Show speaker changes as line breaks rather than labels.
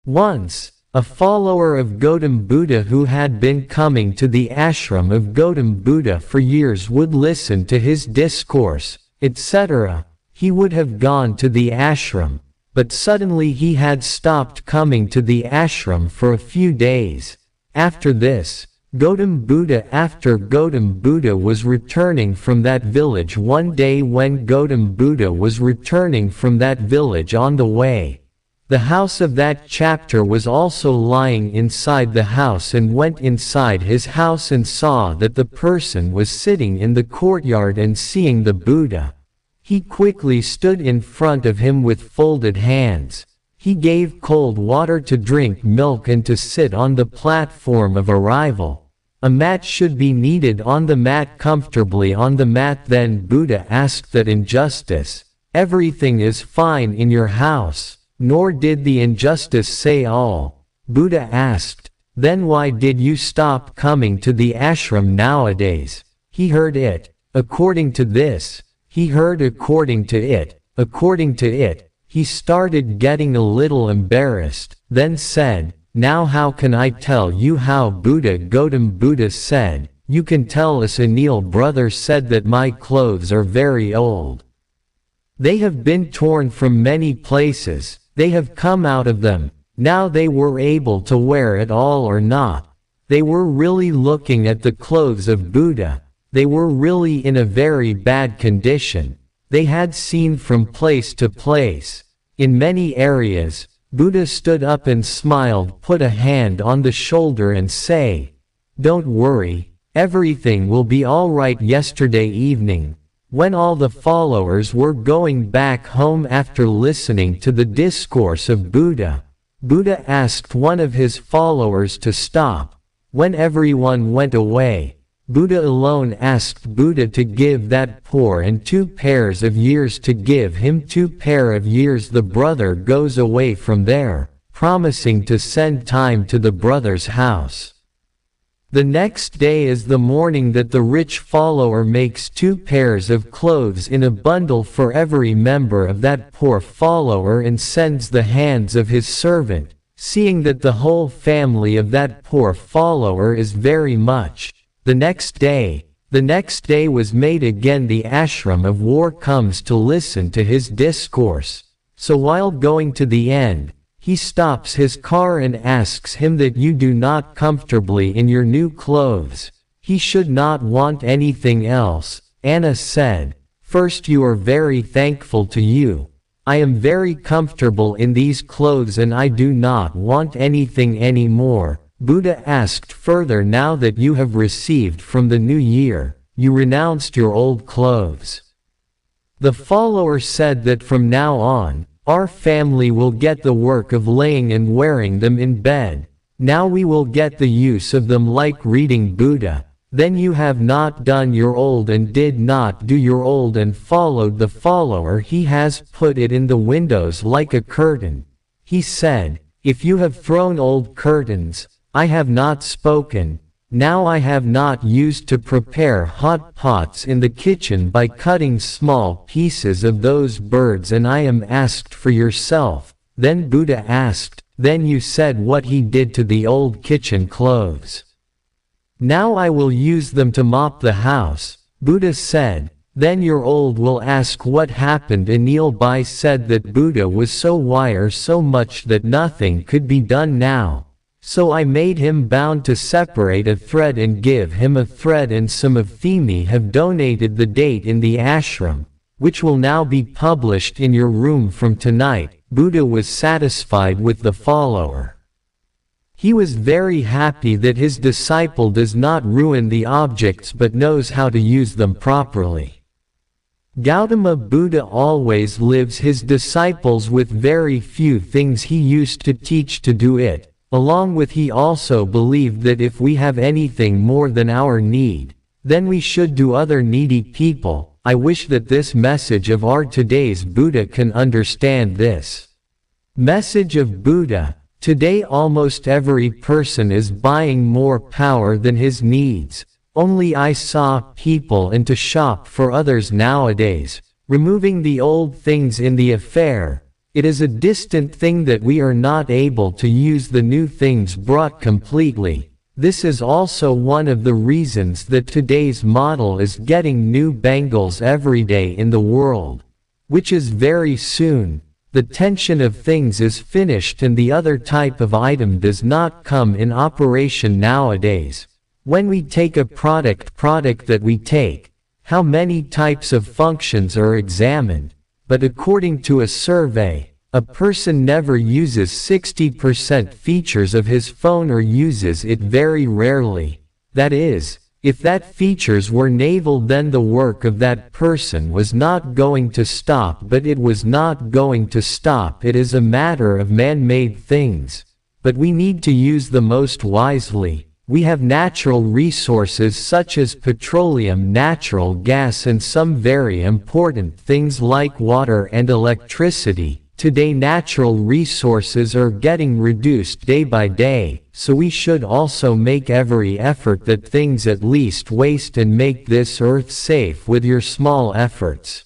Once, a follower of Gautam Buddha who had been coming to the ashram of Gautam Buddha for years would listen to his discourse, etc. He would have gone to the ashram, but suddenly he had stopped coming to the ashram for a few days. After this, Gautam Buddha was returning from that village one day. When Gautam Buddha was returning from that village on the way, the house of that chapter was also lying inside the house, and went inside his house and saw that the person was sitting in the courtyard. And seeing the Buddha, he quickly stood in front of him with folded hands. He gave cold water to drink, milk, and to sit on the platform of arrival. A mat should be needed on the mat, comfortably on the mat. Then Buddha asked that injustice, "Everything is fine in your house?" Nor did the injustice say all. Buddha asked, "Then why did you stop coming to the ashram nowadays?" He heard it. According to this, he heard according to it. According to it, he started getting a little embarrassed, then said, "Now how can I tell you how Buddha?" Gautam Buddha said, "You can tell us." Anil brother said that my clothes are very old. They have been torn from many places. They have come out of them. Now they were able to wear it all or not. They were really looking at the clothes of Buddha. They were really in a very bad condition. They had seen from place to place. In many areas, Buddha stood up and smiled, put a hand on the shoulder and say, "Don't worry, everything will be all right." Yesterday evening, when all the followers were going back home after listening to the discourse of Buddha, Buddha asked one of his followers to stop. When everyone went away, Buddha alone asked Buddha to give that poor and 2 pairs of years, to give him 2 pair of years. The brother goes away from there, promising to send time to the brother's house. The next day is the morning that the rich follower makes 2 pairs of clothes in a bundle for every member of that poor follower and sends the hands of his servant, seeing that the whole family of that poor follower is very much. The next day was made again. The ashram of war comes to listen to his discourse. So while going to the end, he stops his car and asks him that you do not comfortably in your new clothes. He should not want anything else. Anna said, "First, you are very thankful to you. I am very comfortable in these clothes and I do not want anything anymore." Buddha asked further, "Now that you have received from the new year, you renounced your old clothes?" The follower said that from now on, our family will get the work of laying and wearing them in bed. Now we will get the use of them like reading Buddha. Then you have not done your old and did not do your old and followed the follower. He has put it in the windows like a curtain. He said, "If you have thrown old curtains, I have not spoken. Now I have not used to prepare hot pots in the kitchen by cutting small pieces of those birds, and I am asked for yourself." Then Buddha asked, "Then you said what he did to the old kitchen clothes. Now I will use them to mop the house." Buddha said, "Then your old will ask what happened." Anil Bai said that Buddha was so wire so much that nothing could be done now. So I made him bound to separate a thread and give him a thread, and some of Themi have donated the date in the ashram, which will now be published in your room from tonight. Buddha was satisfied with the follower. He was very happy that his disciple does not ruin the objects but knows how to use them properly. Gautama Buddha always lives his disciples with very few things he used to teach to do it. Along with, he also believed that if we have anything more than our need, then we should do other needy people. I wish that this message of our today's Buddha can understand this message of Buddha. Today almost every person is buying more power than his needs. Only I saw people into shop for others nowadays, removing the old things in the affair. It is a distant thing that we are not able to use the new things brought completely. This is also one of the reasons that today's model is getting new bangles every day in the world. Which is very soon. The tension of things is finished and the other type of item does not come in operation nowadays. When we take a product that we take, how many types of functions are examined? But according to a survey, a person never uses 60% features of his phone or uses it very rarely. That is, if that features were enabled, then the work of that person was not going to stop, but it was not going to stop. It is a matter of man-made things. But we need to use the most wisely. We have natural resources such as petroleum, natural gas and some very important things like water and electricity. Today natural resources are getting reduced day by day, so we should also make every effort that things at least waste and make this earth safe with your small efforts.